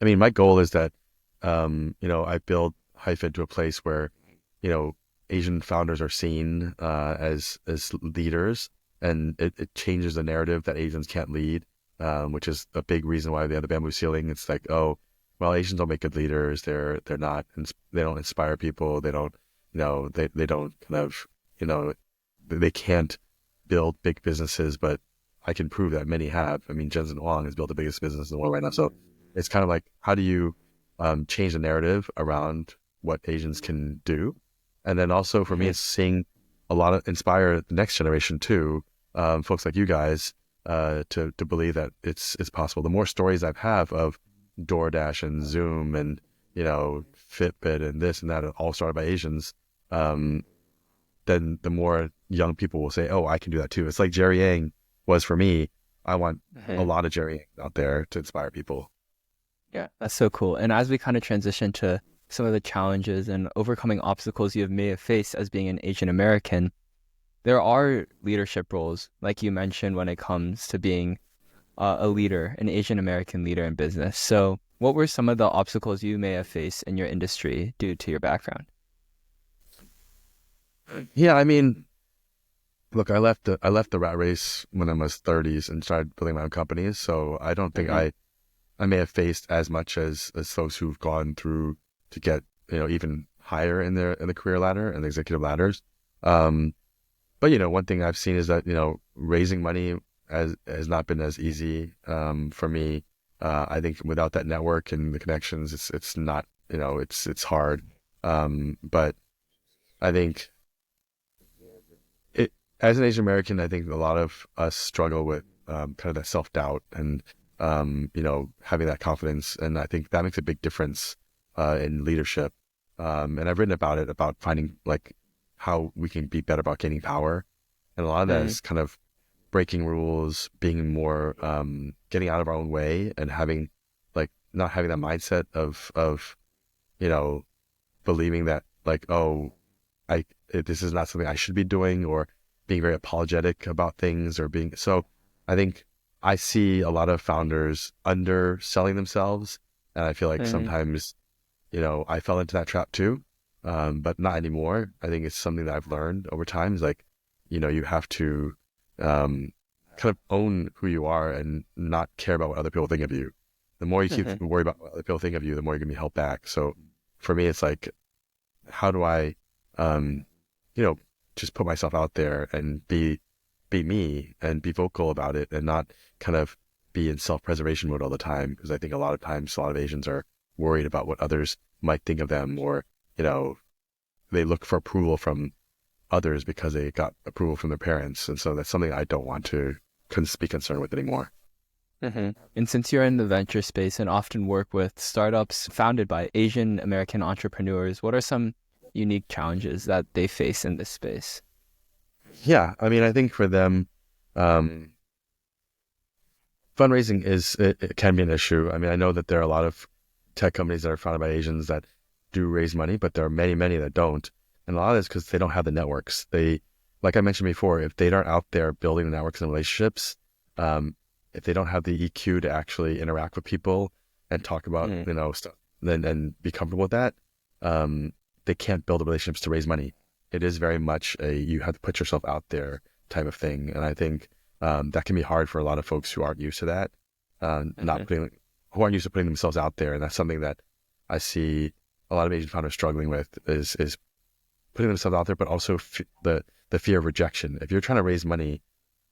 I mean, my goal is that, I build Hyphen to a place where, Asian founders are seen as leaders, and it changes the narrative that Asians can't lead, which is a big reason why they have the bamboo ceiling. It's like, oh, well, Asians don't make good leaders. They're not, they don't inspire people. They don't, they don't kind of, they can't build big businesses, but I can prove that many have. I mean, Jensen Huang has built the biggest business in the world right now. So it's kind of like, how do you change the narrative around what Asians can do? And then also for me, it's seeing a lot of inspire the next generation too, folks like you guys, to believe that it's possible. The more stories I have of DoorDash and Zoom and, Fitbit and this and that, all started by Asians, then the more young people will say, oh, I can do that too. It's like Jerry Yang was for me. I want a lot of Jerry Yang out there to inspire people. Yeah, that's so cool. And as we kind of transition to some of the challenges and overcoming obstacles you may have faced as being an Asian American, there are leadership roles, like you mentioned, when it comes to being a leader, an Asian American leader in business. So what were some of the obstacles you may have faced in your industry due to your background? Yeah, I mean, look, I left the rat race when I was 30s and started building my own companies. So I don't think Mm-hmm. I may have faced as much as folks who've gone through to get, even higher in the career ladder and the executive ladders. Um, but one thing I've seen is that, raising money has not been as easy for me. I think without that network and the connections, it's not, it's hard. But I think it, as an Asian American, I think a lot of us struggle with kind of that self-doubt and having that confidence, and I think that makes a big difference in leadership. And I've written about it, about finding like how we can be better about gaining power, and a lot of that Mm-hmm. is kind of breaking rules, being more getting out of our own way, and having like not having that mindset of you know believing that like, oh, this is not something I should be doing, or being very apologetic about things, or being so. I think I see a lot of founders underselling themselves, and I feel like Mm-hmm. sometimes I fell into that trap too, but not anymore. I think it's something that I've learned over time. Is like, you have to um, kind of own who you are and not care about what other people think of you. The more you keep Mm-hmm. worry about what other people think of you, the more you're gonna be held back. So for me, it's like, how do I, um, you know, just put myself out there and be me and be vocal about it, and not kind of be in self-preservation mode all the time. Because I think a lot of times, a lot of Asians are worried about what others might think of them, or, you know, they look for approval from others because they got approval from their parents. And so that's something I don't want to be concerned with anymore. Mm-hmm. And since you're in the venture space and often work with startups founded by Asian American entrepreneurs, what are some unique challenges that they face in this space? Yeah. I mean, I think for them, um, fundraising it can be an issue. I mean, I know that there are a lot of tech companies that are founded by Asians that do raise money, but there are many, many that don't. And a lot of it's because they don't have the networks. Like I mentioned before, if they aren't out there building the networks and relationships, um, if they don't have the EQ to actually interact with people and talk about, Mm-hmm. stuff, then and be comfortable with that, um, they can't build the relationships to raise money. It is very much you have to put yourself out there type of thing. And I think that can be hard for a lot of folks who aren't used to that, Mm-hmm. who aren't used to putting themselves out there. And that's something that I see a lot of Asian founders struggling with, is putting themselves out there, but also the fear of rejection. If you're trying to raise money,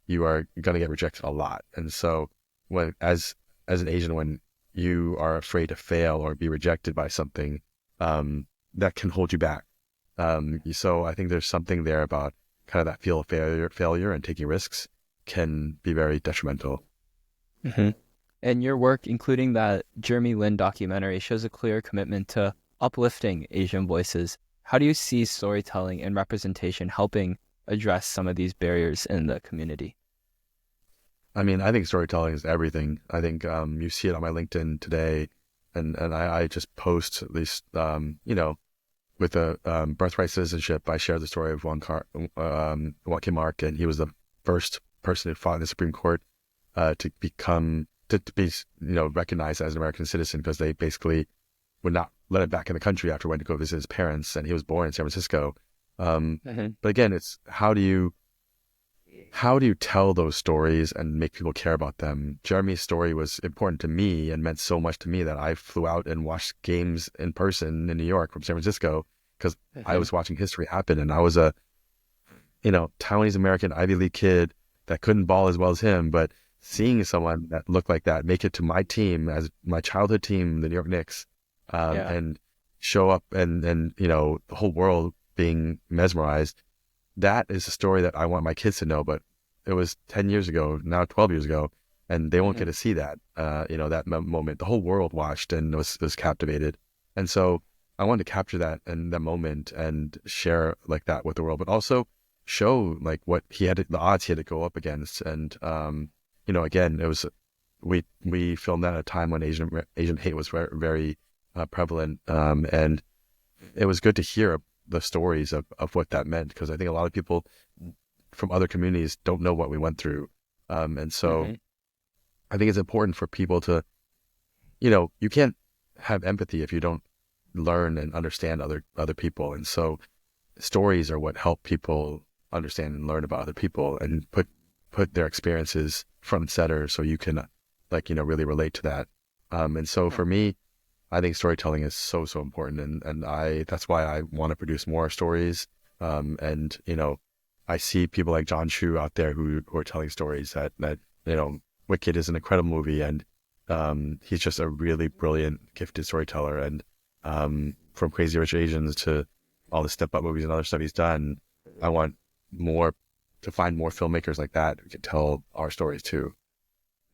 you are going to get rejected a lot. And so when, as an Asian, when you are afraid to fail or be rejected by something, that can hold you back. So I think there's something there about kind of that feel of failure and taking risks can be very detrimental. Mm-hmm. And your work, including that Jeremy Lin documentary, shows a clear commitment to uplifting Asian voices. How do you see storytelling and representation helping address some of these barriers in the community? I mean, I think storytelling is everything. I think you see it on my LinkedIn today, and I just post at least, with a birthright citizenship. I share the story of Wong Kim Ark, and he was the first person who fought in the Supreme Court to be recognized as an American citizen, because they basically would not let him back in the country after he went to go visit his parents, and he was born in San Francisco. Mm-hmm. But again, it's how do you tell those stories and make people care about them? Jeremy's story was important to me and meant so much to me that I flew out and watched games in person in New York from San Francisco, because I Mm-hmm. was watching history happen, and I was a Taiwanese American Ivy League kid that couldn't ball as well as him, but seeing someone that looked like that make it to my team, as my childhood team, the New York Knicks, Yeah. and show up, and the whole world being mesmerized, that is a story that I want my kids to know. But it was 10 years ago, now 12 years ago, and they won't Mm-hmm. get to see that, that moment. The whole world watched and was captivated. And so I wanted to capture that in that moment and share like that with the world, but also show like what the odds he had to go up against. And, again, it was, we filmed that at a time when Asian hate was very, very prevalent. And it was good to hear the stories of what that meant, because I think a lot of people from other communities don't know what we went through. And so Mm-hmm. I think it's important for people to, you can't have empathy if you don't learn and understand other people. And so stories are what help people understand and learn about other people and put their experiences front and center so you can really relate to that. And so for me, I think storytelling is so important, and that's why I want to produce more stories. And I see people like John Chu out there who are telling stories that Wicked is an incredible movie, and he's just a really brilliant, gifted storyteller. And from Crazy Rich Asians to all the Step Up movies and other stuff he's done, I want to find more filmmakers like that who can tell our stories too.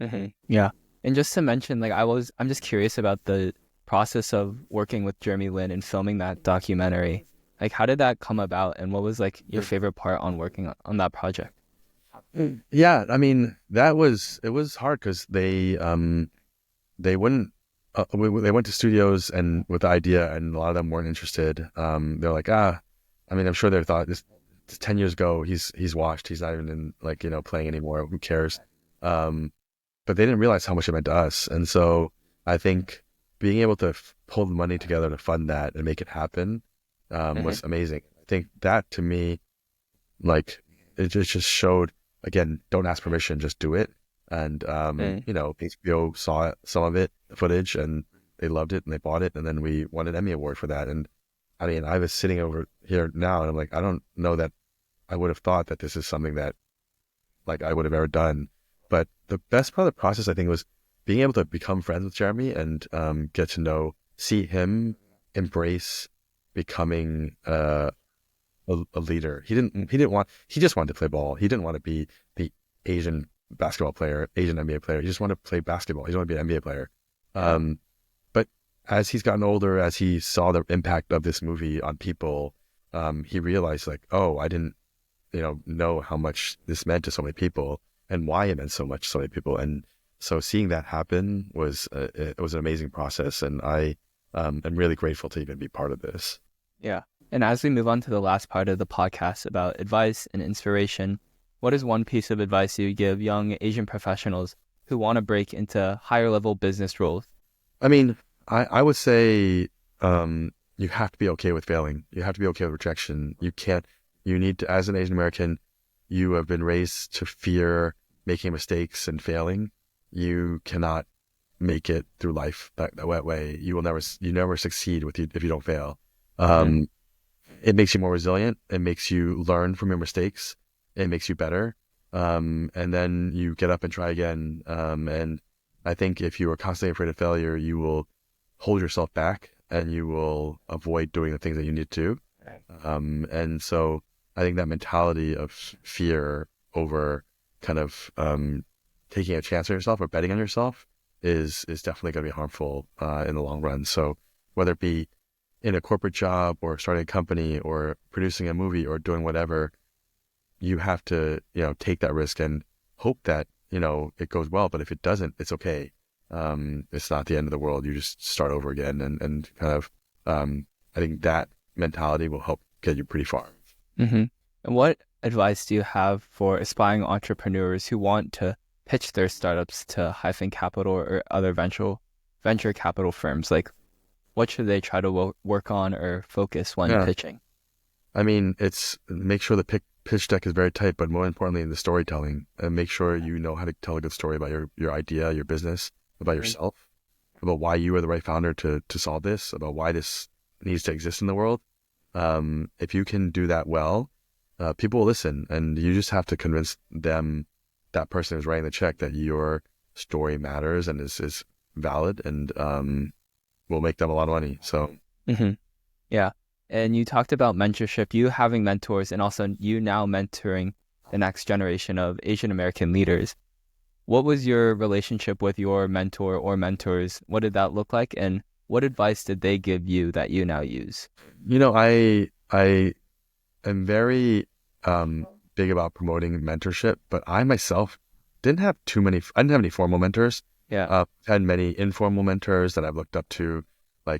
Mm-hmm. Yeah. And just to mention, I'm just curious about the process of working with Jeremy Lin and filming that documentary. Like, how did that come about, and what was your favorite part on working on that project? Yeah, I mean, it was hard because they wouldn't they went to studios and with the idea, and a lot of them weren't interested. They're like, I mean, I'm sure they thought this 10 years ago, he's washed, he's not even in playing anymore, who cares? But they didn't realize how much it meant to us. And so I think being able to pull the money together to fund that and make it happen was amazing. I think that, to me, it just showed, again, don't ask permission, just do it. And HBO saw some of it, the footage, and they loved it and they bought it, and then we won an Emmy Award for that. And I mean, I was sitting over here now and I'm like, I don't know that I would have thought that this is something that I would have ever done. But the best part of the process, I think, was being able to become friends with Jeremy and get to see him embrace becoming a leader. He just wanted to play ball. He didn't want to be the Asian basketball player, Asian NBA player. He just wanted to play basketball. He didn't want to be an NBA player. But as he's gotten older, as he saw the impact of this movie on people, he realized oh, I didn't, know how much this meant to so many people and why it meant so much to so many people. And so seeing that happen was an amazing process. And I am really grateful to even be part of this. Yeah. And as we move on to the last part of the podcast about advice and inspiration, what is one piece of advice you give young Asian professionals who want to break into higher level business roles? I mean, I would say you have to be okay with failing. You have to be okay with rejection. You need to, as an Asian American, you have been raised to fear making mistakes and failing. You cannot make it through life that way. You never succeed if you don't fail. It makes you more resilient. It makes you learn from your mistakes. It makes you better. And then you get up and try again. And I think if you are constantly afraid of failure, you will hold yourself back and you will avoid doing the things that you need to. And so I think that mentality of fear over kind of taking a chance on yourself or betting on yourself is definitely going to be harmful in the long run. So whether it be in a corporate job or starting a company or producing a movie or doing whatever, you have to, take that risk and hope that, it goes well. But if it doesn't, it's okay. It's not the end of the world. You just start over again and kind of, I think that mentality will help get you pretty far. Mm-hmm. And what advice do you have for aspiring entrepreneurs who want to pitch their startups to Hyphen Capital or other venture capital firms? What should they try to work on or focus when pitching? I mean, it's make sure the pitch deck is very tight, but more importantly, the storytelling. And make sure you know how to tell a good story about your idea, your business, about yourself, about why you are the right founder to solve this, about why this needs to exist in the world. If you can do that well, people will listen, and you just have to convince them, that person who's writing the check, that your story matters and is valid and will make them a lot of money. So, yeah. And you talked about mentorship, you having mentors, and also you now mentoring the next generation of Asian American leaders. What was your relationship with your mentor or mentors? What did that look like? And what advice did they give you that you now use? I am very big about promoting mentorship, but I myself didn't have any formal mentors. Yeah. I've had many informal mentors that I've looked up to. I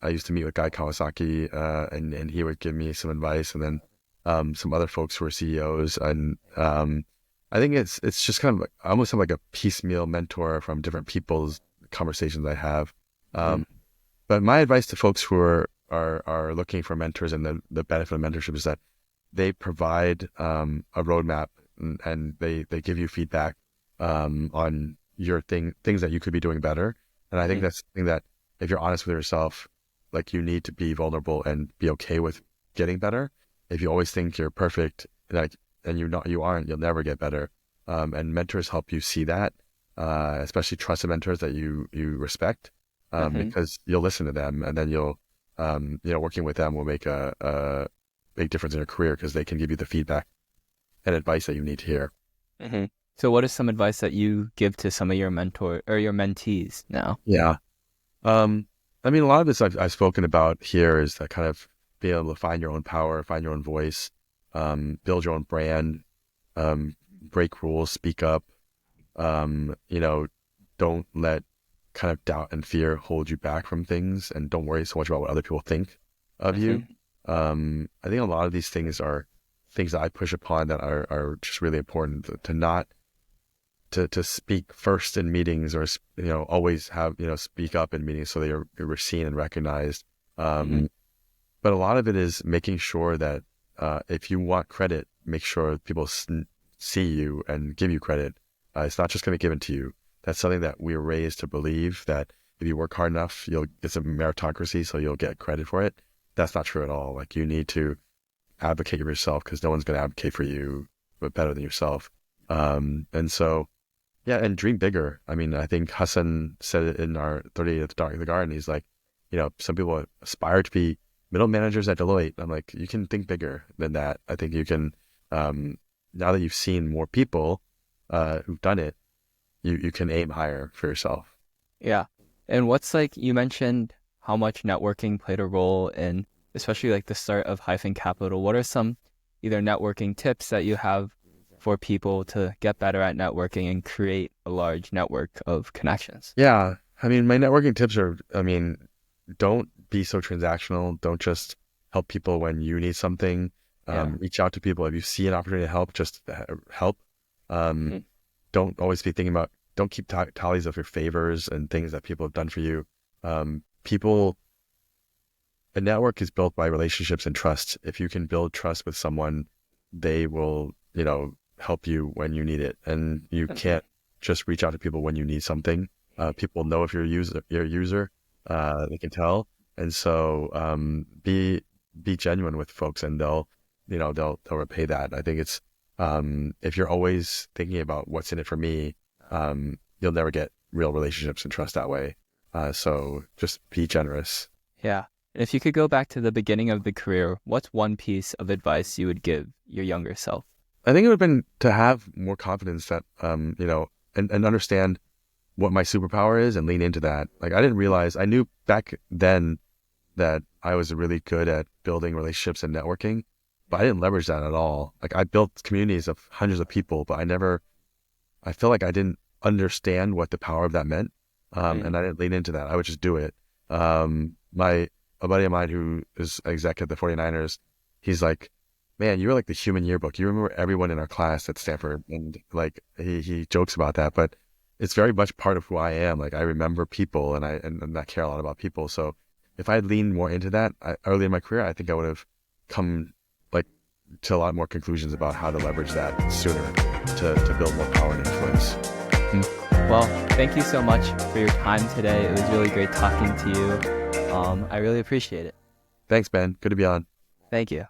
used to meet with Guy Kawasaki, and he would give me some advice, and then some other folks who were CEOs. And I think it's just kind of I almost have a piecemeal mentor from different people's conversations I have. But my advice to folks who are are looking for mentors, and the benefit of mentorship is that they provide a roadmap, and they give you feedback on your things that you could be doing better. And I think that's something that if you're honest with yourself, like, you need to be vulnerable and be okay with getting better. If you always think you're perfect, like, and you aren't, you'll never get better. And mentors help you see that, especially trusted mentors that you respect, because you'll listen to them, and then you'll, working with them will make a big difference in your career, because they can give you the feedback and advice that you need to hear. So what is some advice that you give to some of your mentor or your mentees now? Yeah. I mean, a lot of this I've spoken about here is that kind of being able to find your own power, find your own voice, build your own brand, break rules, speak up, don't let kind of doubt and fear hold you back from things, and don't worry so much about what other people think of you. I think a lot of these things are things that I push upon that are just really important to not to speak first in meetings, or always have speak up in meetings so that you're seen and recognized. But a lot of it is making sure that if you want credit, make sure people see you and give you credit. It's not just going to be given to you. That's something that we were raised to believe, that if you work hard enough, it's a meritocracy, so you'll get credit for it. That's not true at all. Like, you need to advocate for yourself, because no one's going to advocate for you but better than yourself. And so, yeah, and dream bigger. I mean, I think Hassan said it in our 30 at the Dark of the Garden. He's like, some people aspire to be middle managers at Deloitte. I'm like, you can think bigger than that. I think you can, now that you've seen more people who've done it, you can aim higher for yourself. Yeah. And what's, like, you mentioned how much networking played a role in, especially like the start of Hyphen Capital. What are some either networking tips that you have for people to get better at networking and create a large network of connections? Yeah. I mean, my networking tips are, don't be so transactional. Don't just help people when you need something. Reach out to people. If you see an opportunity to help, just help. Don't always be thinking about, don't keep tallies of your favors and things that people have done for you. A network is built by relationships and trust. If you can build trust with someone, they will, help you when you need it. And you can't just reach out to people when you need something. People know if you're a user, they can tell. And so, be genuine with folks, and they'll repay that. I think it's, if you're always thinking about what's in it for me, you'll never get real relationships and trust that way. So just be generous. Yeah. If you could go back to the beginning of the career, what's one piece of advice you would give your younger self? I think it would have been to have more confidence that, and understand what my superpower is and lean into that. Like, I didn't realize, I knew back then that I was really good at building relationships and networking, but I didn't leverage that at all. Like, I built communities of hundreds of people, but I feel like I didn't understand what the power of that meant. And I didn't lean into that. I would just do it. A buddy of mine who is exec at the 49ers, he's like, man, you were like the human yearbook. You remember everyone in our class at Stanford. And like, he jokes about that, but it's very much part of who I am. Like, I remember people, and I care a lot about people. So if I had leaned more into that early in my career, I think I would have come to a lot more conclusions about how to leverage that sooner to build more power and influence. Well, thank you so much for your time today. It was really great talking to you. I really appreciate it. Thanks, Ben. Good to be on. Thank you.